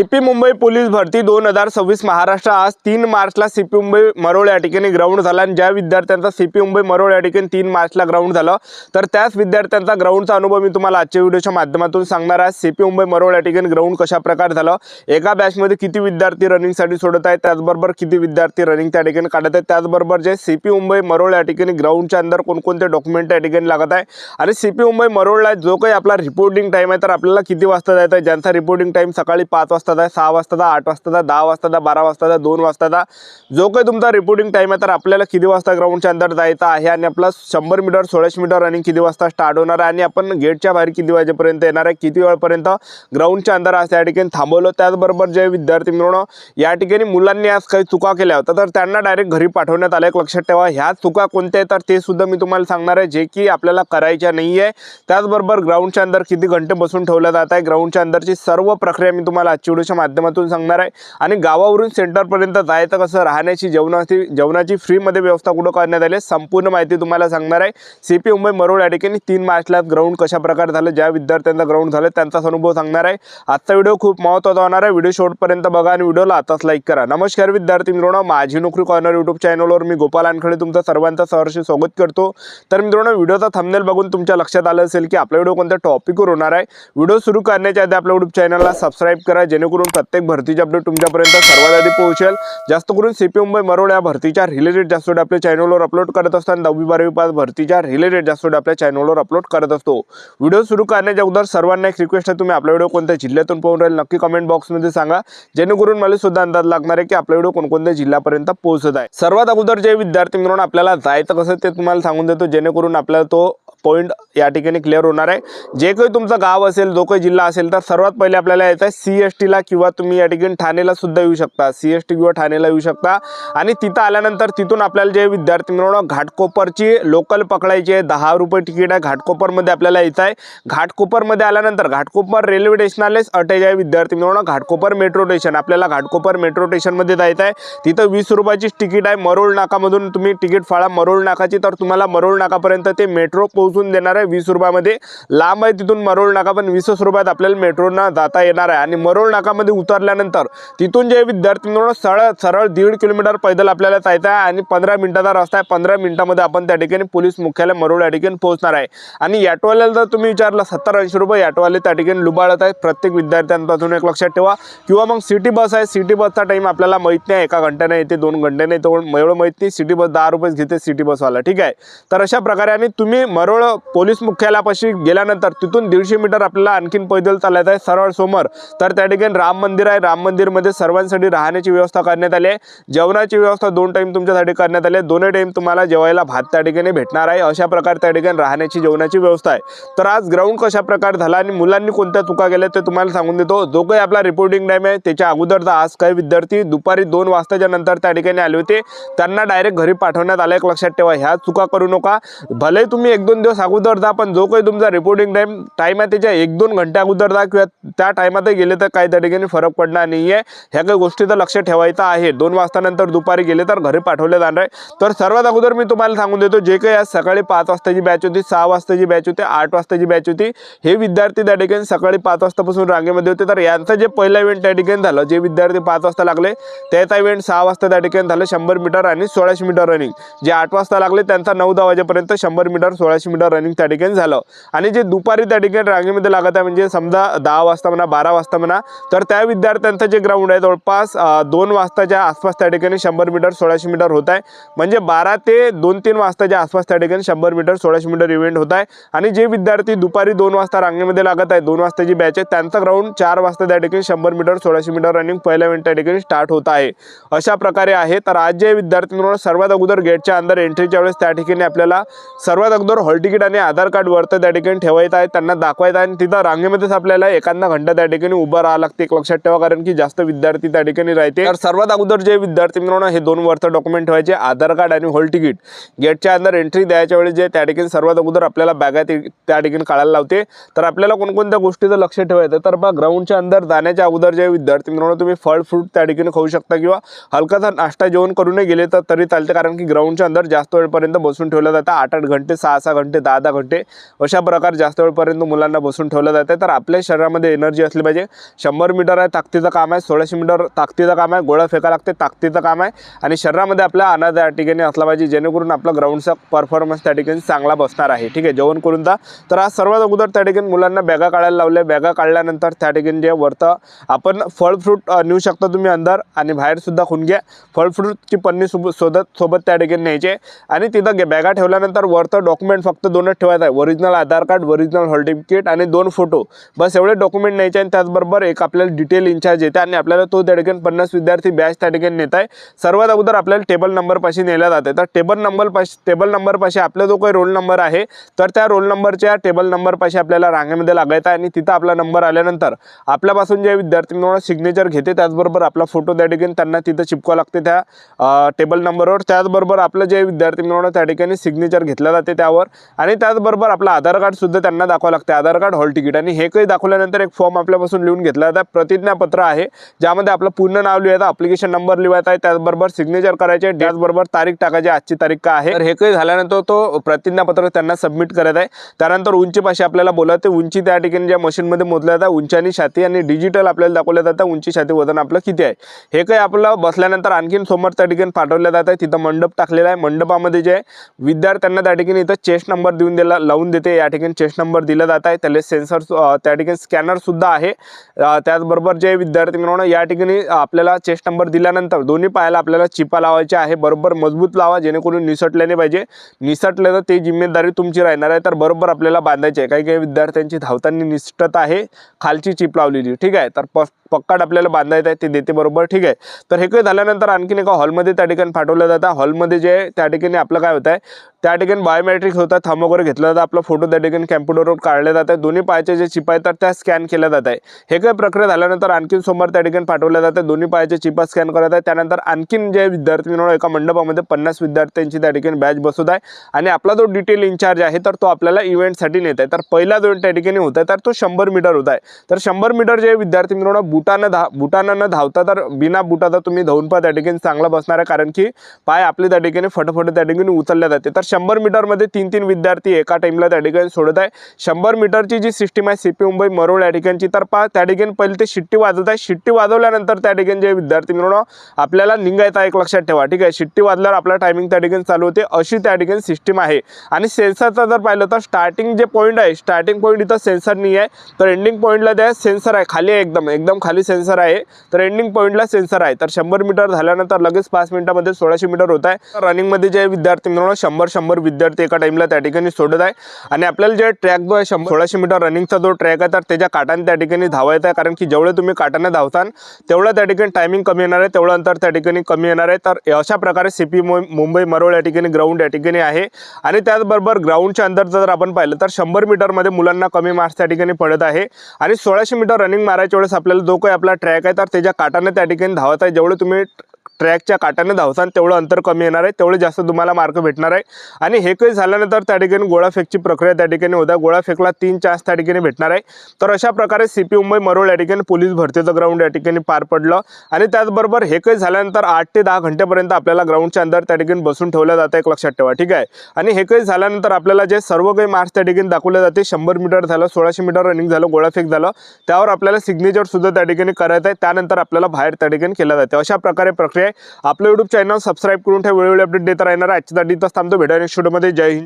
CP Mumbai police भरती 2026 महाराष्ट्र आज 3 मार्चला सीपी मुंबई मरोळ या ठिकाणी ग्राउंड झाला आणि ज्या विद्यार्थ्यांचा सीपी मुंबई मरोळ या ठिकाणी 3 मार्चला ग्राउंड झालं तर त्याच विद्यार्थ्यांचा ग्राउंडचा अनुभव मी तुम्हाला आजच्या व्हिडिओच्या माध्यमातून सांगणार आहे। सीपी मुंबई मरोळ या ठिकाणी ग्राउंड कशा प्रकारे झालं, एका बॅचमध्ये किती विद्यार्थी रनिंगसाठी सोडत आहेत, त्याचबरोबर किती विद्यार्थी रनिंग त्या ठिकाणी काढत आहेत, त्याचबरोबर जे सीपी मुंबई मरोळ या ठिकाणी ग्राउंडच्या अंदर कोणकोणते डॉक्युमेंट या ठिकाणी लागत आहे आणि सीपी मुंबई मरोळला जो काही आपला रिपोर्टिंग टाइम आहे तर आपल्याला किती वाजता जायचं आहे। ज्यांचा रिपोर्टिंग टाइम सकाळी 5 वाजता आहे, 6 वाजता, 8 वाजता, 10 वाजता, 12 वाजता, 2 वाजता, जो काही तुमचा रिपोर्टिंग टाइम आहे तर आपल्याला किती वाजता ग्राउंडच्या अंदर जायचं आहे आणि आपला 100 मीटर 1600 मीटर रनिंग किती वाजता स्टार्ट होणार आहे आणि आपण गेटच्या बाहेर किती वाजेपर्यंत येणार आहे, किती वेळपर्यंत ग्राउंडच्या अंदर आज त्या ठिकाणी थांबवलं। त्याचबरोबर जे विद्यार्थी मिळवणं या ठिकाणी मुलांनी आज काही चुका केल्या होत्या तर त्यांना डायरेक्ट घरी पाठवण्यात आलं। लक्षात ठेवा, ह्या चुका कोणत्या आहेत तर ते सुद्धा मी तुम्हाला सांगणार आहे जे की आपल्याला करायच्या नाही आहे। त्याचबरोबर ग्राउंडच्या अंदर किती घंटे बसून ठेवलं जात आहे, ग्राउंडच्या अंदरची सर्व प्रक्रिया मी तुम्हाला आजच्या व्हिडिओच्या माध्यमातून सांगणार आहे आणि गावावरून सेंटरपर्यंत जायचं कसं, राहण्याची जेवणाची फ्रीमध्ये व्यवस्था कुठं करण्यात आली संपूर्ण माहिती तुम्हाला सांगणार आहे। सीपी मुंबई मरोळ या ठिकाणी 3 मार्चला ग्राउंड कशा प्रकारे झालं, ज्या विद्यार्थ्यांचा ग्राउंड झालं त्यांचा अनुभव सांगणार आहे। आजचा व्हिडिओ खूप महत्त्वाचा होणार आहे, व्हिडिओ शेवटपर्यंत बघा आणि व्हिडिओला आताच लाईक करा। नमस्कार विद्यार्थी मित्रांनो, माझी नोकरी कॉर्नर यूट्यूब चॅनलवर मी गोपाल अनखडे तुमचं सर्वांचं सहर्ष स्वागत करतो। तर मित्रांनो, व्हिडिओचा थंबनेल बघून तुमच्या लक्षात आलं असेल की आपला व्हिडिओ कोणत्या टॉपिकवर होणार आहे। व्हिडिओ सुरू करण्याच्या आधी आपल्या यूट्यूब चॅनलला सबस्क्राइब करा जेणेकरून प्रत्येक भरतीचे अपडेट तुमच्यापर्यंत सर्वात आधी पोहोचेल। जास्त करून सीपी मुंबई मरोळ या भरतीच्या रिलेटेड जास्त व्हिडिओ आपल्या चॅनलवर अपलोड करत असतो आणि 10वी 12वी पास भरतीच्या रिलेटेड जास्त व्हिडिओ आपल्या चॅनलवर अपलोड करत असतो। व्हिडिओ सुरू करण्याच्या अगोदर सर्वांना एक रिक्वेस्ट आहे, तुम्ही आपला व्हिडिओ कोणत्या जिल्ह्यातून पाहून राहील नक्की कमेंट बॉक्समध्ये सांगा जेणेकरून मला सुद्धा अंदाज लागणार आहे की आपला व्हिडिओ कोणकोणत्या जिल्ह्यापर्यंत पोहोचत आहे। सर्वात अगोदर जे विद्यार्थी मित्रांनो आपल्याला जायचं कसं ते तुम्हाला सांगून देतो जेणेकरून आपल्याला तो पॉइंट या ठिकाणी क्लिअर होणार आहे। जे काही तुमचं गाव असेल, जो काही जिल्हा असेल तर सर्वात पहिले आपल्याला यायचं आहे CST ला किंवा तुम्ही या ठिकाणी ठाणेला सुद्धा येऊ शकता, CST किंवा ठाणेला येऊ शकता आणि तिथं आल्यानंतर तिथून आपल्याला जे विद्यार्थी मित्रांनो घाटकोपरची लोकल पकडायची आहे। 10 रुपये तिकीट आहे, घाटकोपरमध्ये आपल्याला यायचं आहे। घाटकोपरमध्ये आल्यानंतर घाटकोपर रेल्वे स्टेशनलाच अटॅच आहे विद्यार्थी मित्रांनो घाटकोपर मेट्रो स्टेशन, आपल्याला घाटकोपर मेट्रो स्टेशनमध्ये जायचं आहे। तिथं 20 रुपयाची तिकीट आहे। मरोळ नाकामधून तुम्ही तिकीट फाळा मरोळ नाकाची तर तुम्हाला मरोळ नाकापर्यंत ते मेट्रो पोहोचून देणार आहे 20 रुपयामध्ये। लांब आहे तिथून मरोळ नाका पण 20 रुपयात आपल्याला मेट्रोना जाता येणार आहे आणि मरोळ नाकामध्ये उतरल्यानंतर तिथून जे विद्यार्थी मित्रांनो सरळ 1.5 किलोमीटर पैदल आपल्याला जायचं आहे आणि 15 मिनिटाचा रस्ता आहे। 15 मिनिटामध्ये आपण त्या ठिकाणी पोलीस मुख्यालय मरोळ या ठिकाणी पोहोचणार आहे आणि ऑटोवाल्याला जर तुम्ही विचारलं 70-80 रुपये ऑटोवाले त्या ठिकाणी लुबाडत आहेत प्रत्येक विद्यार्थ्यांपासून, एक लक्षात ठेवा। किंवा मग सिटी बस आहे, सिटी बसचा टाइम आपल्याला माहित नाही, 1 घंट्याने येते 2 घंट्याने येते एवढं माहित नाही। सिटी बस 10 रुपये घेते सिटी बसवाला, ठीक आहे। तर अशा प्रकारे आणि तुम्ही मरोळ पोलीस मुख्यालयापाशी गेल्यानंतर तिथून 150 मीटर आपल्याला आणखीन पैदल चालायचं आहे सरळ समोर। तर त्या ठिकाणी राम मंदिर आहे, राम मंदिरमध्ये सर्वांसाठी राहण्याची व्यवस्था करण्यात आली आहे। जेवणाची व्यवस्था 2 टाइम तुमच्यासाठी करण्यात आली आहे, दोन्ही टाइम तुम्हाला जेवायला भात त्या ठिकाणी भेटणार आहे। अशा प्रकारे त्या ठिकाणी राहण्याची जेवणाची व्यवस्था आहे। तर आज ग्राउंड कशा प्रकारे झाला आणि मुलांनी कोणत्या चुका केल्या ते तुम्हाला सांगून देतो। जो काही आपला रिपोर्टिंग टाइम आहे त्याच्या अगोदरचा आज काही विद्यार्थी दुपारी 2 वाजताच्या नंतर त्या ठिकाणी आले होते, त्यांना डायरेक्ट घरी पाठवण्यात आलं। एक लक्षात ठेवा, ह्या चुका करू नका। भले तुम्ही 1-2 दिवस अगोदर जा पण जो काही तुमचा रिपोर्टिंग टाइम आहे त्याच्या 1-2 घंटे अगोदर जा किंवा त्या टाइमात गेले तर काही त्या ठिकाणी फरक पडणार नाही आहे। ह्या काही गोष्टीचं लक्ष ठेवायचं आहे। 2 वाजता नंतर दुपारी गेले तर घरी पाठवले जाणार आहे। तर सर्वात अगोदर मी तुम्हाला सांगून देतो जे काही आज सकाळी 5 वाजताची बॅच होती, 6 वाजताची बॅच होती, 8 वाजताची बॅच होती, हे विद्यार्थी त्या ठिकाणी सकाळी 5 वाजतापासून रांगेमध्ये होते। तर यांचं जे पहिला इव्हेंट त्या ठिकाणी झालं, जे विद्यार्थी 5 वाजता लागले त्याचा इव्हेंट 6 वाजता त्या ठिकाणी झालं 100 मीटर आणि 1600 मीटर रनिंग। जे 8 वाजता लागले त्यांचा 9-10 वाजेपर्यंत 100 मीटर 1600 मीटर रनिंग त्या ठिकाणी झालं आणि जे दुपारी त्या ठिकाणी रांगेमध्ये लागत आहे म्हणजे समजा 10 वाजता म्हणा 12 वाजता म्हणा तर त्या विद्यार्थ्यांचं जे ग्राउंड आहे जवळपास 2 वाजताच्या आसपास त्या ठिकाणी 100 मीटर 1600 मीटर होत आहे। म्हणजे 12 ते 2-3 वाजताच्या आसपास त्या ठिकाणी 100 मीटर 1600 मीटर इव्हेंट होत आहे आणि जे विद्यार्थी दुपारी 2 वाजता रांगेमध्ये लागत आहे, 2 वाजताची बॅच आहे, त्यांचा ग्राउंड 4 वाजता त्या ठिकाणी 100 मीटर 1600 मीटर रनिंग पहिला इव्हेंट त्या ठिकाणी स्टार्ट होत आहे। अशा प्रकारे आहे। तर आज जे विद्यार्थी मित्रांनो सर्वात अगोदर गेटच्या अंदर एंट्रीच्या वेळेस त्या ठिकाणी आपल्याला सर्वात अगोदर हॉल तिकीट आणि आधार कार्ड वरतं त्या ठिकाणी ठेवायचं आहे, त्यांना दाखवायचं आहे आणि तिथं रांगेमध्येच आपल्याला 1 घंटा त्या ठिकाणी उभं राहावं लागते। एक लक्षात ठेवा, कारण की जास्त विद्यार्थी त्या ठिकाणी राहते। तर सर्वात अगोदर जे विद्यार्थी मित्रांनो हे 2 वरतं डॉक्युमेंट ठेवायचे, आधार कार्ड आणि हॉल तिकीट। गेटच्या अंदर एंट्री द्यायच्या वेळेस जे त्या ठिकाणी सर्वात अगोदर आपल्याला बॅगा त्या ठिकाणी काढायला लावते। तर आपल्याला कोणकोणत्या गोष्टीचं लक्ष ठेवायचं तर बघा, ग्राउंडच्या अंदर जाण्याच्या अगोदर जे विद्यार्थी मित्रांनो तुम्ही फळ फ्रूट त्या ठिकाणी खाऊ शकता किंवा हलकासा नाश्ता जेवण करूनही गेले तर तरी चालते, कारण की ग्राउंडच्या अंदर जास्त वेळपर्यंत बसून ठेवलं जातं। 8-8 घंटे 6-6 घंटे 10-10 घंटे अशा प्रकारे जास्त वेळपर्यंत मुलांना बसून ठेवलं जातं। तर आपल्या शरीरामध्ये एनर्जी असली पाहिजे। 100 मीटर आहे ताकदीचं काम आहे, 1600 मीटर ताकदीचं काम आहे, गोळा फेका लागते ताकदीचं काम आहे आणि शरीरामध्ये आपल्या आनंद त्या ठिकाणी असला पाहिजे जेणेकरून आपला ग्राउंडचा परफॉर्मन्स त्या ठिकाणी चांगला बसणार आहे। ठीक आहे, जेवण करून तर आज सर्वात अगोदर त्या ठिकाणी मुलांना बॅगा काढायला लावल्या। बॅगा काढल्यानंतर त्या ठिकाणी जे वरतं आपण फळ फ्रूट नेऊ शकता तुम्ही अंदर आणि बाहेर सुद्धा खून घ्या। फळ फ्रूटची पन्नी सोबत त्या ठिकाणी न्यायचे आणि तिथं बॅगा ठेवल्यानंतर वरतं डॉक्युमेंट फक्त दोनच ठेवायचं आहे, ओरिजिनल आधार कार्ड, ओरिजिनल हॉल तिकीट आणि 2 फोटो, बस एवढे डॉक्युमेंट न्यायचे। आणि त्याचबरोबर एक आपल्याला डिटेल इन्चार्ज येते आणि आपल्याला तो त्या ठिकाणी 50 विद्यार्थी बॅच त्या ठिकाणी नेत आहे। सर्वात अगोदर आपल्याला टेबल नंबर पाशी नेला जाते। तर टेबल नंबर पाशी आपला जो काही रोल नंबर आहे तर त्या रोल नंबरच्या टेबल नंबर पाशी आपल्याला रांगेमध्ये लागायचं आहे आणि तिथं आपला नंबर आल्यानंतर आपल्यापासून जे विद्यार्थ्यांना सिग्नेचर घेते त्याचबरोबर आपला फोटो त्या ठिकाणी त्यांना तिथं चिपकावं लागते त्या टेबल नंबरवर। त्याचबरोबर आपलं जे विद्यार्थ्यांना त्या ठिकाणी सिग्नेचर घेतलं जाते त्यावर आणि त्याचबरोबर आपलं आधार कार्ड सुद्धा त्यांना दाखवावं लागते, आधार कार्ड, हॉल तिकीट। आणि हे काही दाखवल्यानंतर एक फॉर्म आपल्यापासून लिहून घेतला जातं, प्रतिज्ञापत्र आहे, ज्यामध्ये आपलं पूर्ण नाव लिहायचं, ॲप्लिकेशन नंबर लिहायचा आहे, त्याचबरोबर सिग्नेचर करायचे, त्याचबरोबर तारीख टाकायची, आजची तारीख काय आहे। तर हे काही झाल्यानंतर तो प्रतिज्ञापत्र त्यांना सबमिट करायचं आहे। त्यानंतर उंचीपाशी आपल्याला बोलावते, उंची त्या ठिकाणी ज्या मशीनमध्ये मोजल्या जातात, उंची आणि छाती आणि डिजिटल आपल्याला दाखवलं जातं उंची छाती वजन आपलं किती आहे। हे काही आपलं बसल्यानंतर आणखीन समोर त्या ठिकाणी पाठवलं जातं आहे, तिथं मंडप टाकलेला आहे। मंडपामध्ये जे विद्यार्थ्यांना त्या ठिकाणी इथं चेस्ट नंबर लावून देते, या ठिकाणी चेस्ट नंबर दिला जात आहे, त्याला सेन्सर त्या ठिकाणी स्कॅनर सुद्धा आहे। त्याचबरोबर जे विद्यार्थी मिळवणं या ठिकाणी आपल्याला चेस्ट नंबर दिल्यानंतर दोन्ही पायाला आपल्याला चिपा लावायची आहे, बरोबर मजबूत लावा जेणेकरून निसटल्याने पाहिजे, निसटलं तर ते जिम्मेदारी तुमची राहणार आहे। तर बरोबर आपल्याला बांधायची आहे, काही विद्यार्थ्यांची धावताना निसटत आहे खालची चिप लावलेली, ठीक आहे, तर पक्काड आपल्याला बांधायचं आहे ते देते बरोबर, ठीक आहे। तर हे काही झाल्यानंतर आणखीन एका हॉलमध्ये त्या ठिकाणी पाठवलं जातं। हॉलमध्ये जे त्या ठिकाणी आपलं काय होतं आहे त्या ठिकाणी बायोमेट्रिक होतं, थंब वगैरे घेतलं जातं, आपला फोटो त्या ठिकाणी कॅम्प्युटरवर काढले जातात, दोन्ही पायाचे जे चिप आहेत तर त्या स्कॅन केल्या जात आहे। हे काही प्रक्रिया झाल्यानंतर आणखीन समोर त्या ठिकाणी पाठवलं जातं, दोन्ही पायाचे चिपा स्कॅन करत आहे। त्यानंतर आणखीन जे विद्यार्थी मिळवणं एका मंडपामध्ये 50 विद्यार्थ्यांची त्या ठिकाणी बॅच बसवत आहे आणि आपला जो डिटेल इन्चार्ज आहे तर तो आपल्याला इव्हेंटसाठी नेत आहे। तर पहिला जो त्या ठिकाणी होता आहे तर तो 100 मीटर होत आहे। तर 100 मीटर जे विद्यार्थी मिळवणं बुटानं न धावता तर बिना बुटाचा तुम्ही धावून पहा त्या ठिकाणी चांगला बसणार आहे, कारण की पाय आपले त्या ठिकाणी फटाफट त्या ठिकाणी उचलले जाते। तर 100 मीटरमध्ये 3-3 विद्यार्थी एका टाइमला त्या ठिकाणी सोडत आहे। 100 मीटरची जी सिस्टीम आहे सीपी मुंबई मरोळ या ठिकाणची, तर पहा त्या ठिकाणी पहिले ते शिट्टी वाजवत आहे, शिट्टी वाजवल्यानंतर त्या ठिकाणी जे विद्यार्थी मिळवणं आपल्याला निघायचं एक लक्षात ठेवा, ठीक आहे, शिट्टी वाजल्यावर आपला टायमिंग त्या ठिकाणी चालू होते, अशी त्या ठिकाणी सिस्टीम आहे। आणि सेन्सरचा जर पाहिलं तर स्टार्टिंग जे पॉईंट आहे, स्टार्टिंग पॉईंट इथं सेन्सर नाही आहे, तर एंडिंग पॉईंटला त्या सेन्सर आहे, खाली एकदम खाली सेन्सर आहे, तर एंडिंग पॉईंटला सेन्सर आहे। तर 100 मीटर झाल्यानंतर लगेच 5 मिनिटांमध्ये 1600 मीटर होत आहे। रनिंगमध्ये जे विद्यार्थी मिळवणं 100 विद्यार्थी एका टाइमला त्या ठिकाणी सोडत आहे आणि आपल्याला जे ट्रॅक जो आहे 1600 मीटर रनिंगचा जो ट्रॅक आहे तर त्याच्या काठाने त्या ठिकाणी धावायचं आहे, कारण की जेवढे तुम्ही काठाने धावतान तेवढं त्या ठिकाणी टायमिंग कमी येणार आहे, तेवढं अंतर त्या ठिकाणी कमी येणार आहे। तर अशा प्रकारे सीपी मुंबई मरोळ या ठिकाणी ग्राउंड या ठिकाणी आहे। आणि त्याचबरोबर ग्राउंडच्या अंतर जर आपण पाहिलं तर 100 मीटरमध्ये मुलांना कमी मार्क्स त्या ठिकाणी पडत आहे आणि 1600 मीटर रनिंग मारायच्या वेळेस आपल्याला जो काही आपला ट्रॅक आहे तर त्याच्या काठाने त्या ठिकाणी धावत आहे, जेवढे तुम्ही ट्रॅकच्या काठाने धावसान तेवढं अंतर कमी येणार आहे, तेवढे जास्त तुम्हाला मार्क भेटणार आहे। आणि हे काही झाल्यानंतर त्या ठिकाणी गोळा फेकची प्रक्रिया त्या ठिकाणी होता, गोळा फेकला 3 चान्स त्या ठिकाणी भेटणार आहे। तर अशा प्रकारे सीपी मुंबई मरोळ या ठिकाणी पोलीस भरतीचं ग्राउंड या ठिकाणी पार पडलं आणि त्याचबरोबर हे काही झाल्यानंतर 8 ते 10 घंटेपर्यंत आपल्याला ग्राउंडच्या अंदर त्या ठिकाणी बसून ठेवलं जातं, एक लक्षात ठेवा, ठीक आहे। आणि हे काही झाल्यानंतर आपल्याला जे सर्व काही मार्क्स त्या ठिकाणी दाखवले जाते, 100 मीटर झालं, 1600 मीटर रनिंग झालं, गोळा फेक झालं, त्यावर आपल्याला सिग्नेचर सुद्धा त्या ठिकाणी करायचं आहे, त्यानंतर आपल्याला बाहेर त्या ठिकाणी केलं जाते। अशा प्रकारे प्रक्रिया आहे। आपलं YouTube चॅनल सबस्क्राइब करून ठेवा, वेळोवेळी अपडेट देत राहणार आहे। आजच्या इथंच थांबतो, भेटूया नेक्स्ट व्हिडिओमध्ये। जय हिंद।